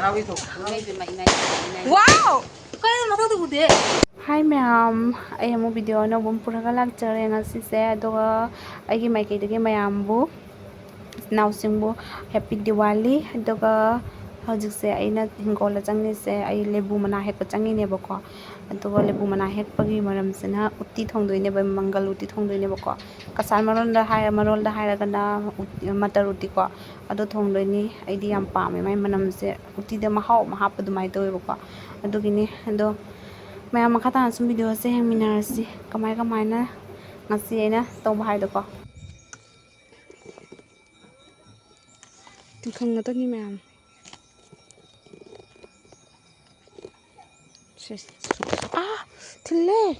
Wow! Hi ma'am, I am a video no one put a lecture and as I said, I give my kid again my ambu. Now simbo happy Diwali, doga how do you say I not hingola changi say I lebu mana hek changi neboko. And to lebu mana hek pagi maram sena utti hong do never mangal utti hong do neboko. Kasamaron the higher marol the higher gana matarutiko. Ado hong do ni idea palm my manam say utti the maho mahapa do my doibo. Adogini and Maya makata ang video sa minarsi kamay na ngasi na tawbahay ko tingkang na to ni ma'am tile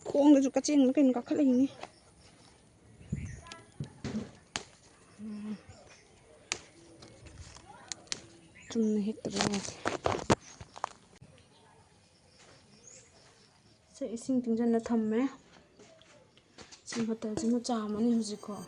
kung na juga cing makin kakak ini cuma hit terus sa ising tingjan na thamme sim hotel jino chama ni hujiko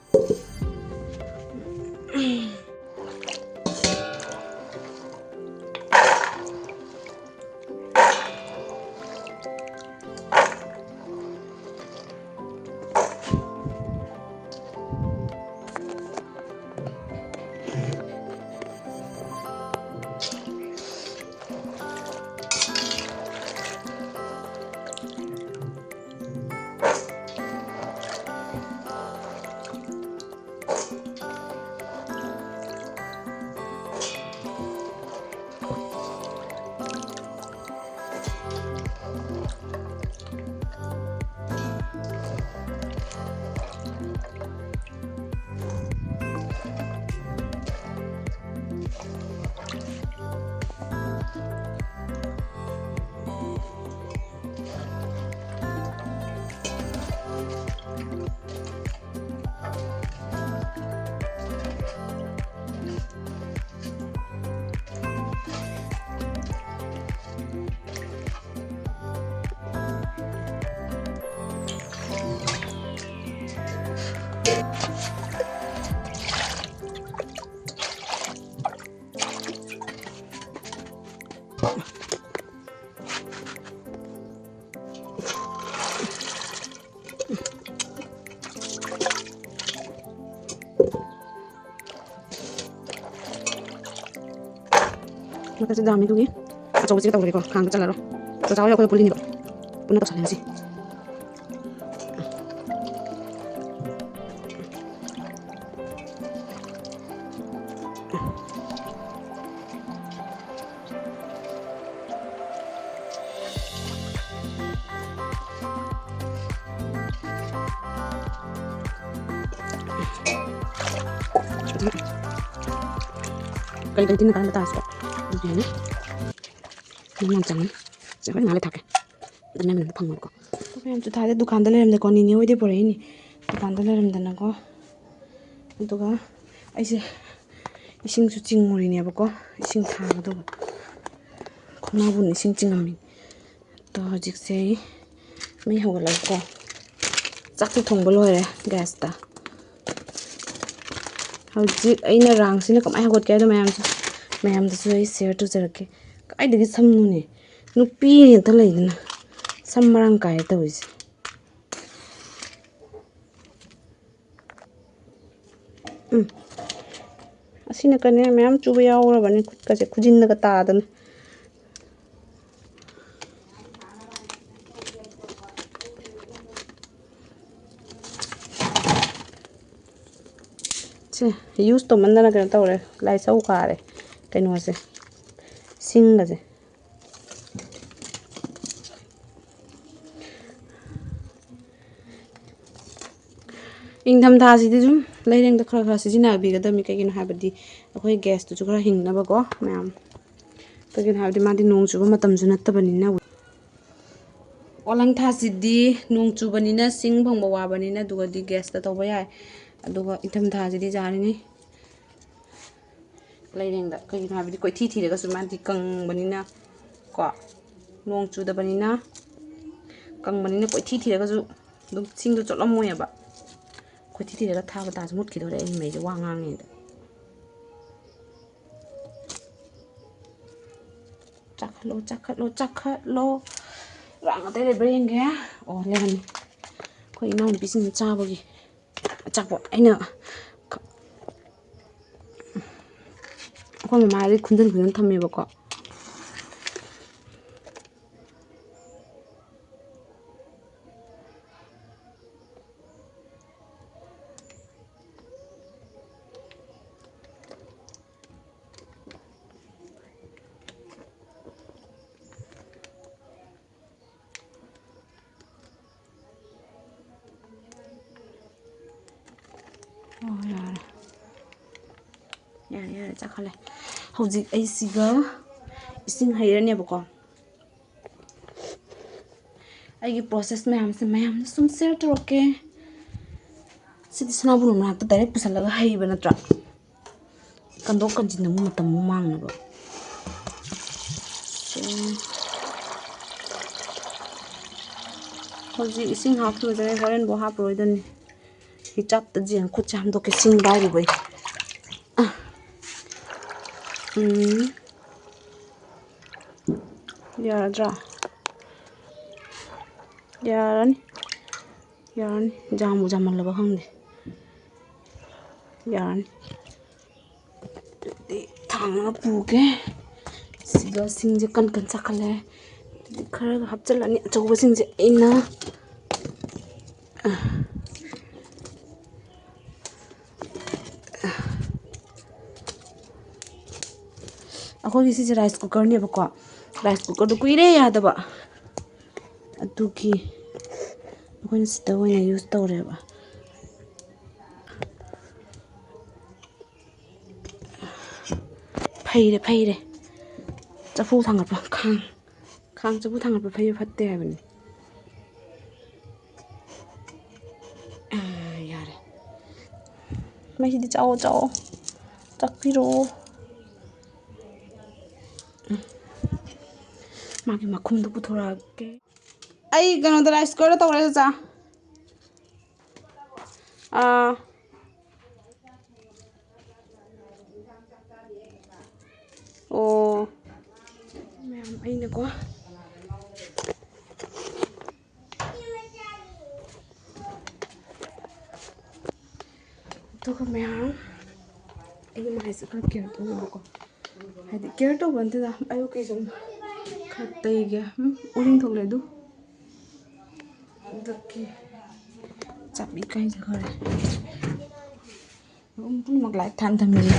Kasi dami tuh ya, coba sih kita udah kok, kang kecil loh, terus aku ya pulih nih kok, punya terus sih. Kali ini kan betas kok. Ini memang jangan jangan ngalih tak dan memang panggung kok tapi yang sudah ada dukaan dalam dek ini udah boleh ini dukaan dalam dan aku itu kan ising sucing muri ini apa kok ising thang tuh kena pun ising cingamin tuh jik say mấy hậu là kok chắc thì thùng balo rồi gas ta hậu jik ấy nó rang xin nó cũng ai hậu cái đó mày làm tôi sẽ share cho giờ cái ai được cái sâm luôn nè nó pi hiện tại này nè sâm marang cái tao gì xin cái này mày làm chú bây giờ rồi bạn cái gì cũng dính được cái ta đó chứ use tôm ăn đó là cái tao rồi lại sâu cả đấy cái nó gì sinh là gì in tham gia gì thì chúng lấy đèn được khá xí nào bị cái đó mình cái nào hay bật đi cái gas tụi chúng ta hình nó bao có mèo cái nào đi mang đi nung chú mà tầm chú nát tập bên nào olang tha gì đi nung chú bên nào sinh phong bao hoa bên nào đùa đi gas ta tao bây giờ đùa in tham gia gì đi ra đi lấy đèn đó cái nào đi coi thi để cái số mang đi căng bên nào có nung chú đó bên nào căng bên nào coi thi để cái số đúng sinh được chỗ lắm mồi à bạn coi thi để cái thao cái ta mút kia đó đấy mấy cái quang ngang này ꯆꯥꯈꯠꯂꯣ ꯔꯥꯡ ꯑꯇꯩ ꯂꯩꯕ꯭ꯔꯥ ꯌꯦꯡꯒꯦ ꯑꯣ ꯂꯩꯔꯝꯃꯤ ꯑꯩꯈꯣꯏ ꯏꯅꯥꯎꯅꯨꯄꯤꯁꯤꯡꯅ ꯆꯥꯕꯒꯤ ꯑꯆꯥꯄꯣꯠ ꯑꯩꯅ ꯑꯩꯈꯣꯏ ꯃꯃꯥꯗꯤ ꯈꯨꯟꯖꯤꯟ ꯊꯝꯃꯦꯕꯀꯣ ꯑꯣ ꯌꯥꯔꯦ ꯆꯥꯈꯠꯂꯦ ꯍꯧꯖꯤꯛ ꯑꯩꯁꯤꯒ ꯏꯁꯤꯡ ꯍꯩꯔꯅꯦꯕꯀꯣ ꯑꯩꯒꯤ ꯄ꯭ꯔꯣꯁꯦꯁ ꯃꯌꯥꯝꯅ ꯁꯨꯝ ꯁꯤꯌꯔ ꯇꯧꯔꯛꯀꯦ ꯁꯤꯗꯤ ꯁꯅꯥꯕꯨꯟ ꯃꯅꯥꯛꯇ ꯗꯥꯏꯔꯦꯛ ꯄꯨꯁꯜꯂꯒ ꯍꯩꯕ ꯅꯠꯇ꯭ꯔꯥ ꯀꯟꯗꯣꯛ ꯀꯟꯁꯤꯟ ꯑꯃꯨꯛ ꯃꯇꯝ ꯑꯃꯨꯛ ꯃꯥꯡꯅꯕ ꯍꯧꯖꯤꯛ ꯏꯁꯤꯡ ꯍꯥꯞꯈꯤꯕꯗꯅꯦ ꯍꯣꯔꯦꯟꯐꯥꯎ ꯍꯥꯞꯄꯔꯣꯏꯗꯅꯤ ꯍꯤꯆꯥꯞꯇ ꯖꯦꯟ ꯈꯨꯠꯁꯦ ꯍꯥꯝꯗꯣꯛꯀꯦ ꯁꯤꯡ ꯄꯥꯏꯔꯨꯕꯩ ꯌꯥꯔꯗ꯭ꯔꯥ ꯌꯥꯔꯅꯤ ꯖꯥꯝꯕꯨ ꯖꯥꯝꯃꯜꯂꯕ ꯈꯪꯗꯦ ꯌꯥꯔꯅꯤ ꯑꯗꯨꯗꯤ ꯊꯥꯡꯅ ꯄꯨꯒꯦ ꯁꯤꯒ ꯁꯤꯡꯁꯦ ꯀꯟ ꯆꯥꯈꯠꯂꯦ ꯑꯗꯨꯗꯤ ꯈꯔꯒ ꯍꯥꯞꯆꯤꯜꯂꯅꯤ ꯑꯆꯧꯕꯁꯤꯡꯁꯦ ꯑꯩꯅ ꯑꯩꯈꯣꯏꯒꯤ ꯁꯤꯁꯦ ꯔꯥꯏꯁ ꯀꯨꯀꯔꯅꯦꯕꯀꯣ ꯔꯥꯏꯁ ꯀꯨꯀꯔꯗꯣ ꯀꯨꯏꯔꯦ ꯌꯥꯗꯕ ꯑꯗꯨꯒꯤ ꯑꯩꯈꯣꯏꯅ ꯁꯤꯗ ꯑꯣꯏꯅ ꯌꯨꯁ ꯇꯧꯔꯦꯕ ꯐꯩꯔꯦ ꯆꯐꯨ ꯊꯥꯡꯒꯠꯄ ꯈꯥꯡ ꯆꯐꯨ ꯊꯥꯡꯒꯠꯄ ꯐꯩ ꯐꯠꯇꯦ ꯍꯥꯏꯕꯅꯤ ꯌꯥꯔꯦ ꯃꯩꯁꯤꯗꯤ ꯆꯥꯛꯑꯣ ꯆꯥꯛꯄꯤꯔꯛꯑꯣ ꯃꯥꯒꯤ ꯃꯈꯨꯝꯗꯣ ꯄꯨꯊꯣꯔꯛꯀꯦ ꯑꯩ ꯀꯩꯅꯣꯗ ꯔꯥꯏꯁ ꯀꯨꯀꯔꯗ ꯇꯧꯔꯦ ꯆꯥ ꯑꯣ ꯃꯌꯥꯝ ꯑꯩꯅꯀꯣ ꯑꯗꯨꯒ ꯃꯌꯥꯝ ꯑꯩꯒꯤ ꯃꯥꯏꯁꯦ ꯈꯔ ꯀꯦꯌꯔ ꯇꯧꯅꯕꯀꯣ ꯍꯥꯏꯗꯤ ꯀꯦꯌꯔ ꯇꯧꯕ ꯅꯠꯇꯦꯗ ꯑꯌꯨꯛꯀꯤ ꯁꯨꯝ ꯈꯔ ꯇꯩꯒꯦ ꯎꯔꯤꯡ ꯊꯣꯛꯂꯦ ꯑꯗꯨꯒꯤ ꯆꯥꯄꯤ ꯀꯥꯏꯖꯈꯔꯦ ꯄꯨꯝꯅꯃꯛ light ꯊꯝꯃꯤꯅꯤ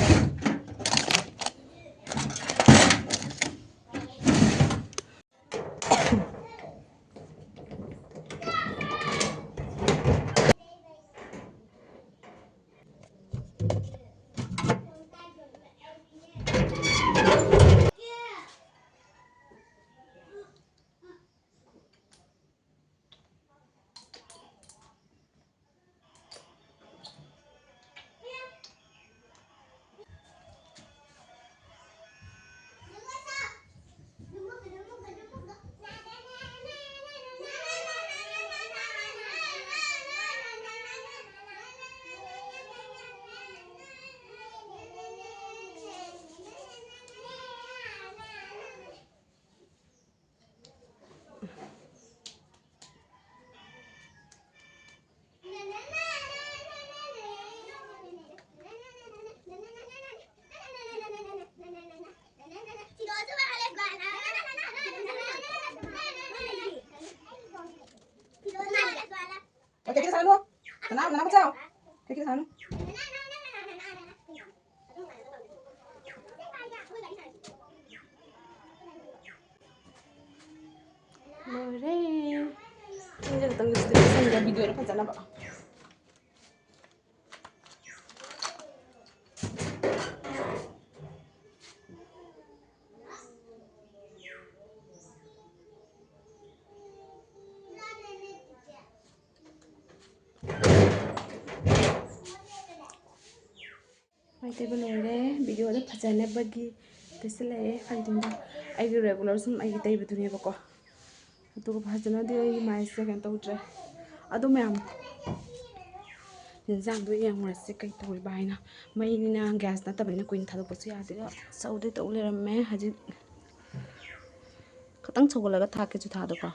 Oke, kita sana dulu. Kenapa kau? Kita sana. Lore. Ini datang ke sini video apa sana, Pak? ꯇꯩꯕ ꯂꯣꯏꯔꯦ ꯚꯤꯗꯤꯑꯣꯗ ꯐꯖꯅꯕꯒꯤ ꯇꯩꯁꯤꯜꯂꯛꯑꯦ ꯐꯩꯗꯤꯡꯗꯣ ꯑꯩꯒꯤ ꯔꯦꯒꯨꯂꯔ ꯁꯨꯝ ꯑꯩꯒꯤ ꯇꯩꯕꯗꯨꯅꯦꯕꯀꯣ ꯑꯗꯨꯒ ꯐꯖꯅꯗꯤ ꯑꯩꯒꯤ ꯃꯥꯏꯁꯦ ꯀꯩꯅꯣ ꯇꯧꯗ꯭ꯔꯦ ꯑꯗꯨ ꯃꯌꯥꯝ ꯌꯦꯟꯖꯥꯡꯗꯣ ꯌꯦꯡꯉꯨꯔꯁꯤ ꯀꯩ ꯇꯧꯔꯤꯕ ꯍꯥꯏꯅ ꯃꯩꯅꯤꯅ ꯒ꯭ꯌꯥꯁ ꯅꯠꯇꯕꯅꯤꯅ ꯀꯨꯏꯅ ꯊꯥꯗꯣꯛꯄꯁꯨ ꯌꯥꯗꯦ ꯁꯧꯗꯤ ꯇꯧ ꯂꯩꯔꯝꯃꯦ ꯍꯧꯖꯤꯛ ꯈꯇꯪ ꯁꯧꯒꯠꯂꯒ ꯊꯥꯛꯀꯦꯁꯨ ꯊꯥꯗꯣꯀꯣ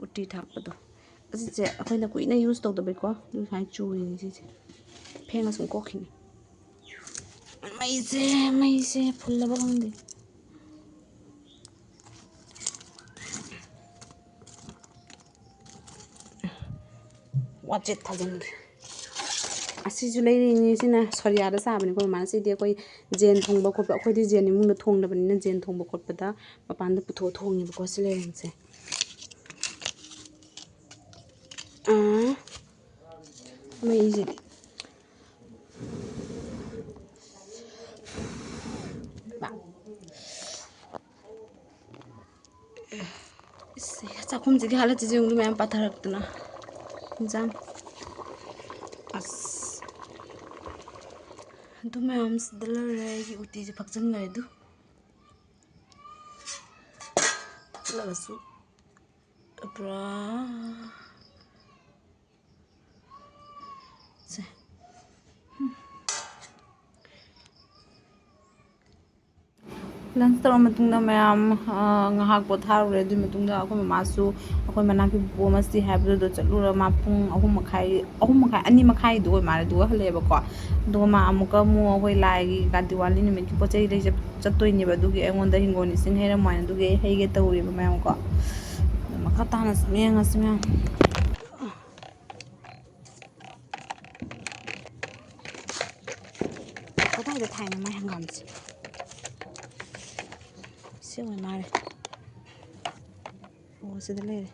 ꯎꯇꯤ ꯊꯥꯛꯄꯗꯣ ꯑꯁꯤꯁꯦ ꯑꯩꯈꯣꯏꯅ ꯀꯨꯏꯅ ꯌꯨꯁ ꯇꯧꯗꯕꯩꯀꯣ ꯑꯗꯨꯝ ꯁꯨꯃꯥꯏꯅ ꯆꯨꯔꯤꯅꯤ ꯁꯤꯁꯦ ꯐꯦꯡꯉ ꯁꯨꯝ ꯀꯣꯛꯈꯤꯅꯤ ꯃꯩꯁꯦ ꯐꯨꯜꯂꯕ ꯈꯪꯗꯦ ꯋꯥꯆꯦꯠ ꯊꯥꯖꯤꯟꯒꯦ ꯑꯁꯤꯁꯨ ꯂꯩꯔꯤꯅꯤ ꯁꯤꯅ ꯁꯣꯔꯤꯌꯥꯗ ꯆꯥꯕꯅꯤꯀꯣ ꯃꯃꯥꯅ ꯁꯤꯗꯤ ꯑꯩꯈꯣꯏ ꯖꯦꯟ ꯊꯣꯡꯕ ꯈꯣꯠꯄ ꯑꯩꯈꯣꯏꯗꯤ ꯖꯦꯟ ꯏꯃꯨꯡꯗ ꯊꯣꯡꯗꯕꯅꯤꯅ ꯖꯦꯟ ꯊꯣꯡꯕ ꯈꯣꯠꯄꯗ ꯃꯄꯥꯟꯗ ꯄꯨꯊꯣꯛꯑ ꯊꯣꯡꯉꯦꯕꯀꯣ ꯁꯤ ꯂꯩꯔꯤꯁꯦ ꯃꯩꯁꯤꯗꯤ ꯆꯥꯛꯈꯨꯝꯁꯤꯒꯤ ꯍꯥꯂꯠꯁꯤꯁꯨ ꯌꯦꯡꯉꯨ ꯃꯌꯥꯝ ꯄꯥꯊꯔꯛꯇꯅ ꯏꯟꯖꯥꯡ ꯑꯁ ꯑꯗꯨ ꯃꯌꯥꯝꯁꯤꯗ ꯂꯩꯔꯦ ꯑꯩꯒꯤ ꯎꯇꯤꯁꯦ ꯐꯛꯆꯟꯈꯔꯦ ꯑꯗꯨ ꯐꯛꯆꯜꯂꯒꯁꯨ ꯄꯨꯔꯥ ꯁꯦ ꯂꯟꯁ ꯇꯧꯔ ꯃꯇꯨꯡꯗ ꯃꯌꯥꯝ ꯉꯥꯏꯍꯥꯛ ꯄꯣꯊꯥꯔꯨꯔꯦ ꯑꯗꯨꯒꯤ ꯃꯇꯨꯡꯗ ꯑꯩꯈꯣꯏ ꯃꯃꯥꯁꯨ ꯑꯩꯈꯣꯏ ꯃꯅꯥꯛꯀꯤ ꯕꯣ ꯃꯁꯇꯤ ꯍꯥꯏꯕꯗꯨꯗ ꯆꯠꯂꯨꯔ ꯃꯥ ꯄꯨꯡ 3:30 2:30 ꯑꯣꯏ ꯃꯥꯜꯂꯦ ꯑꯗꯨꯒ ꯍꯜꯂꯛꯑꯦꯕꯀꯣ ꯑꯗꯨꯒ ꯃꯥ ꯑꯃꯨꯛꯀ ꯑꯩꯈꯣꯏ ꯂꯥꯏꯒꯤ ꯗꯤꯋꯥꯂꯤ ꯅꯨꯃꯤꯠꯀꯤ ꯄꯣꯠ ꯆꯩ ꯂꯩ ꯆꯠꯇꯣꯏꯅꯦꯕ ꯑꯗꯨꯒꯤ ꯑꯩꯉꯣꯟꯗ ꯍꯤꯡꯒꯣꯜ ꯏꯁꯤꯡ ꯍꯩꯔꯝꯃꯣꯏꯅ ꯑꯗꯨꯒꯤ ꯑꯩ ꯍꯩꯒꯦ ꯇꯧꯔꯤꯕ ꯃꯌꯥꯝꯀꯣ ꯃꯈꯥ ꯇꯥꯅ ꯁꯨꯝ ꯌꯦꯡꯉꯁꯤ ꯃꯌꯥꯝ ꯀꯗꯥꯏꯗ ꯊꯥꯏꯅꯣ ꯃꯥꯏ ꯍꯪꯒꯥꯝꯁꯦ ꯁꯤ ꯑꯣꯏ ꯃꯥꯜꯂꯦ ꯑꯣ ꯁꯤꯗ ꯂꯩꯔꯦ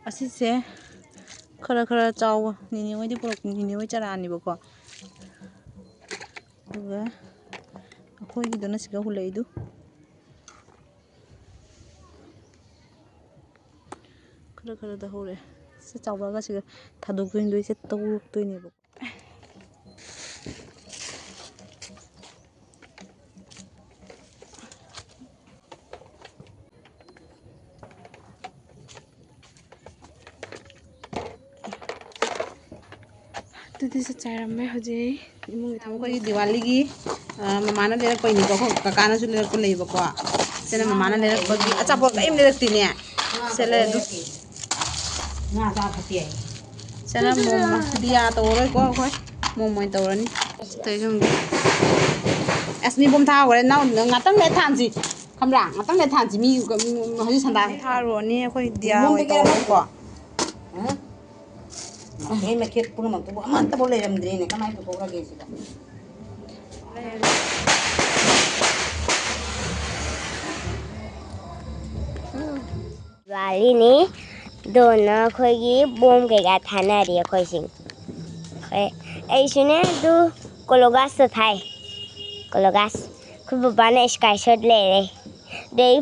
ꯑꯁꯤꯁꯦ ꯈꯔ ꯆꯥꯎꯕ ꯅꯤꯅꯦ ꯍꯣꯏꯗꯤ ꯄꯨꯔꯛꯄ ꯅꯤꯅꯦ ꯍꯣꯏ ꯆꯔꯥꯅꯦꯕꯀꯣ ꯑꯗꯨꯒ ꯑꯩꯈꯣꯏꯒꯤꯗꯨꯅ ꯁꯤꯒ ꯍꯨꯜꯂꯛꯏꯗꯨ ꯈꯔꯗ ꯍꯧꯔꯛꯑꯦ ꯁꯤ ꯆꯥꯎꯔꯛꯑꯒ ꯁꯤꯒ ꯊꯥꯗꯣꯛꯇꯣꯏꯅꯦ ꯇꯧꯔꯛꯇꯣꯏꯅꯦꯕ ꯑꯗꯨꯗꯤ ꯆꯥꯛ ꯆꯥꯔꯝꯃꯦ ꯍꯧꯖꯤꯛ ꯏꯃꯨꯡꯒꯤ ꯊꯕꯛ ꯑꯩꯈꯣꯏꯒꯤ ꯗꯤꯋꯥꯂꯤꯒꯤ ꯃꯃꯥꯅ ꯂꯩꯔꯛꯄꯩꯅꯤꯀꯣ ꯀꯀꯥꯅꯁꯨ ꯂꯩꯔꯛꯄ ꯂꯩꯕꯀꯣ ꯁꯤꯅ ꯃꯃꯥꯅ ꯂꯩꯔꯛꯄꯒꯤ ꯑꯆꯥꯄꯣꯠ ꯀꯔꯤꯝ ꯂꯩꯔꯛꯇꯦꯅꯦ ꯁꯤ ꯂꯩ ꯑꯗꯨ ꯁꯤꯅ ꯃꯣꯃꯣ ꯗꯤꯌꯥ ꯇꯧꯔꯔꯣꯏꯀꯣ ꯑꯩꯈꯣꯏ ꯃꯣꯃꯣ ꯑꯣꯏꯅ ꯇꯧꯔꯅꯤ ꯑꯁꯅꯤꯕꯣꯝ ꯊꯥꯈ꯭ꯔꯦ ꯉꯥꯛꯇꯪ ꯂꯩꯔ ꯊꯥꯟꯁꯤ ꯈꯪꯕ꯭ꯔꯥ ꯉꯥꯛꯇꯪ ꯂꯩꯔ ꯊꯥꯟꯁꯤ ꯃꯤ ꯍꯧꯖꯤꯛ ꯁꯟꯗꯥ ꯊꯥꯔꯨꯔꯅꯤ ꯑꯩꯈꯣꯏ ꯗꯤꯌꯥ ꯑꯣꯏꯅ ꯇꯧꯔꯅꯤꯀꯣ ꯃꯩꯈꯦꯠ ꯄꯨꯝꯅꯃꯛꯇꯨꯕꯨ ꯑꯃꯠꯇꯕꯨ ꯂꯩꯔꯝꯗ꯭ꯔꯦꯅꯦ ꯀꯃꯥꯏꯅ ꯄꯨꯊꯣꯛꯈ꯭ꯔꯒꯦ ꯁꯤꯗ ꯗꯤꯋꯥꯂꯤꯅꯤ ꯑꯗꯨꯅ ꯑꯩꯈꯣꯏꯒꯤ ꯕꯣꯝ ꯀꯩꯀꯥ ꯊꯥꯅꯔꯤ ꯑꯩꯈꯣꯏꯁꯤꯡ ꯑꯩꯁꯨꯅꯦ ꯑꯗꯨ ꯀꯣꯂꯣꯒꯥꯁꯇ ꯊꯥꯏ ꯀꯣꯂꯣꯒꯥꯁ ꯑꯩꯈꯣꯏ ꯕꯕꯥꯅ ꯏꯁꯀꯥꯏ ꯁꯣꯠ ꯂꯩꯔꯦ ꯑꯗꯩ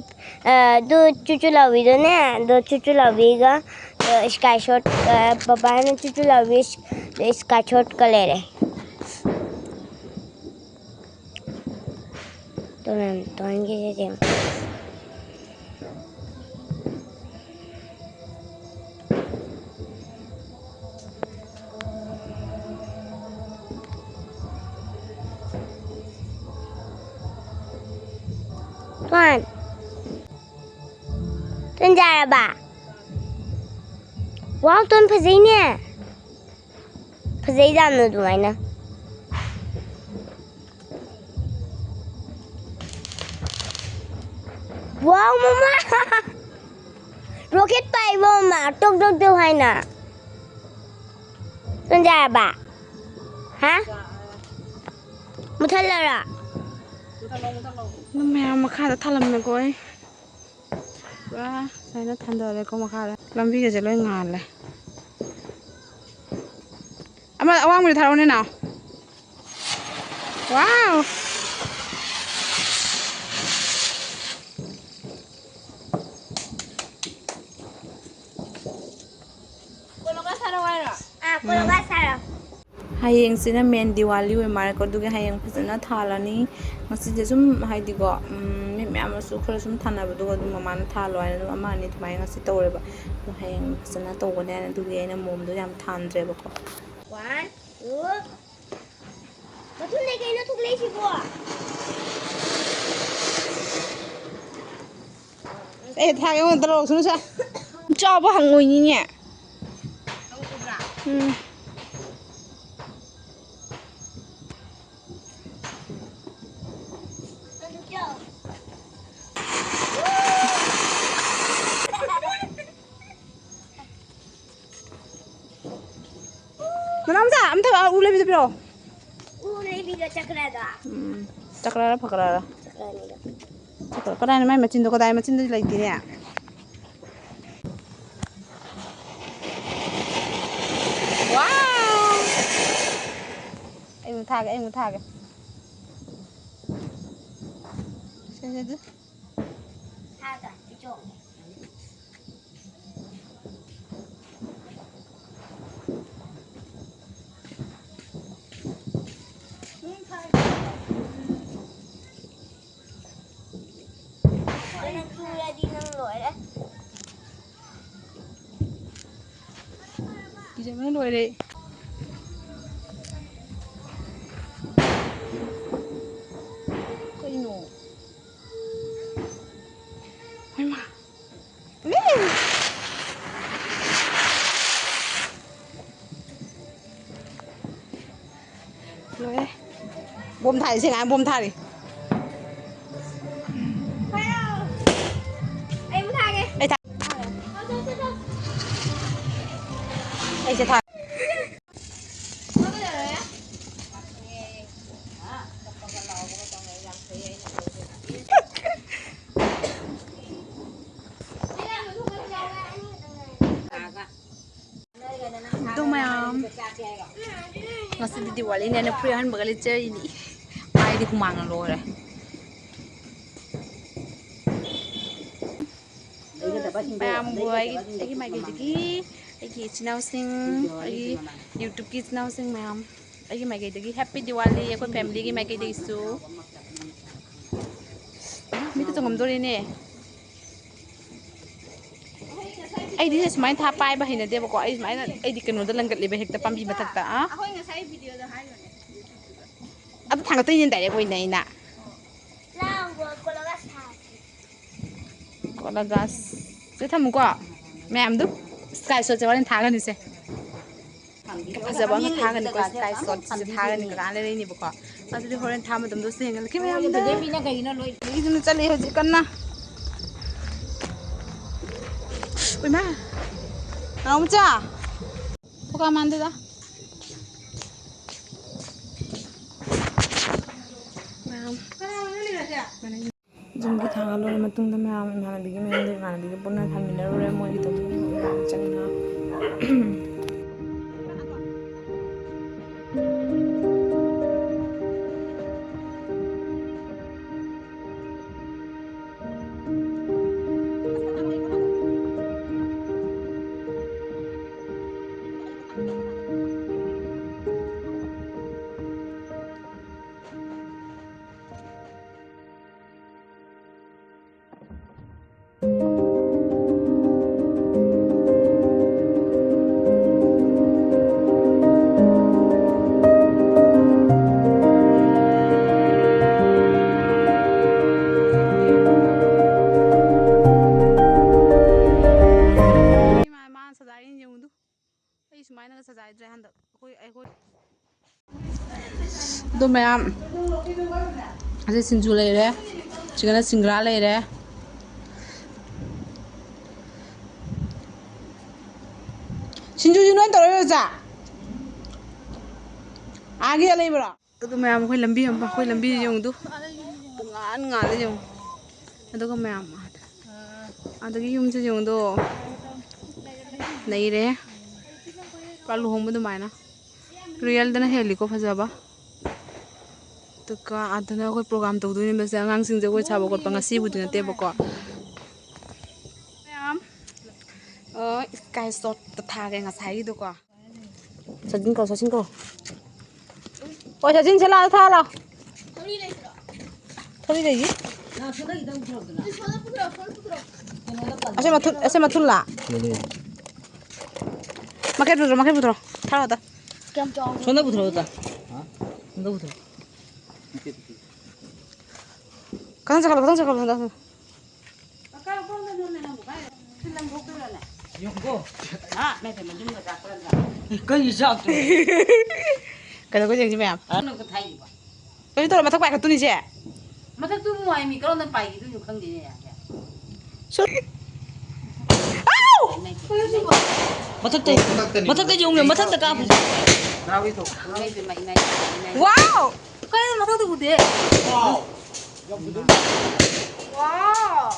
ꯑꯗꯨ ꯆꯨꯆꯨ ꯂꯥꯎꯕꯤꯗꯨꯅꯦ ꯑꯗꯣ ꯆꯨꯆꯨ ꯂꯥꯎꯕꯤꯒ ꯏꯁꯀꯥꯏ ꯁꯣꯠ ꯕꯕꯥꯅ ꯆꯨꯆꯨ ꯂꯥꯎꯕꯤ ꯏꯁꯀꯥꯏ ꯁꯣꯠꯀ ꯂꯩꯔꯦ ꯇꯣꯉꯥꯟꯒꯤꯁꯦ ꯇꯣꯟ ꯆꯥꯔꯕ ꯋꯥꯎ ꯇꯣꯟ ꯐꯖꯩꯅꯦ ꯐꯖꯩ ꯌꯥꯝꯅ ꯑꯗꯨꯃꯥꯏꯅ ꯋꯥꯎ ꯃꯃꯥ ꯔꯣꯀꯦꯠ ꯄꯥꯏꯕ ꯃꯃꯥ ꯇꯣꯛ ꯇꯣꯛ ꯇꯣꯛ ꯍꯥꯏꯅ ꯇꯣꯟ ꯆꯥꯔꯕ ꯍꯥ ꯃꯨꯊꯠꯂꯔ Mèo mà khai đã thằng làm mày coi. Wow, sai nó thằng đời con mà khai làm việc cái lối ngàn này. Ama awang mo tharo ni nào. Wow. Hayeng sina main Diwali we mar ko duge hayeng phasana thalani masi je sum haidi go me me amasu khara sum thana ba dugo dum mama na thalo ai no ama ni thmai ngasi tawre ba to hayeng phasana tawgo ne duge ina mom do yam thandre ba ko 1 2 Betul nih kayaknya tuh lagi sih gua. thang yung talo sunu sa cho ba hang ngồi ni nhẹ Mana amsa am tha ule bi biro Ule biga cakrada. Cakrara phakrara Cakrada. Cakra kadai mai machin do kadai machin do lai ti ne Wow Em muốn thả cái Xem chứ Haga, đi chỗ. Đi nó đuổi đi Cây nổ Ôi mà Rồi đây Bôm thải xem ai bôm thải đi Em muốn thay kìa. Ê thải Ê sẽ thải Ito mayam Ngasi di Diwali ni Manipuri han bagali chơi ni Mai di kumang lo re Mayam buai ai mai cái channel sing ai YouTube ki channel sing mayam ai mai cái Happy Diwali ai family ki mai cái su Mi to ngam dori ne Ai di semai tha pai ba hina de ba ko ai semai ai di kanu da langat le ba hekta pambi matak ta a Ako nga sa video da hayo ne. At thang to yin dai ko nei na Lang gua kolagas ha. Ko la gas se tham ko ma'am du sky so chawan tha ga ni se Phasa ba ma tha ga ni ko sky so se tha ga ni ka le ni ba ko adu di horen tha ma dum do se ngal ki ma'am da Demi na kayo na loy. Ni dun chali ho ji kan na Oi ma Nào cha Phuka man da Ma'am Jum ki tha ga lo matung da ma'am na bi gi me ni ma bi gi ponna tham ni ro re mo gi to chang na Do ma'am Ase sinju le re Chicken singra le re Sinju ju noin tore ja Agi le bra Do ma'am khoi lambi am khoi lambi yong du ngàn đấy dùng aduga ma'am adagi yumse yung do nei re palu hong bu mai na real dana heli ko phajaba tuka adana koi program to du ni besa ngang sing je koi chaba kot pa ngasi bu din te ba ko ma'am sky shot ta tha ge ngasai du ko sajin ko oi sajin chela tha la thori le ji ase mathul la maket putro thara ta 손에 붙어졌다. 손에 붙어. 가장 잠깐 이거. cái gì sao? cái đó có gì mẹ nó có thay gì cái đó là thắc bài của tôi đi chứ mà thằng tôi ngoài mình có nó bay tôi không gì nè. mà thằng cái dùng rồi mà thằng ta cao. wow cái mà thắc tôi có thể wow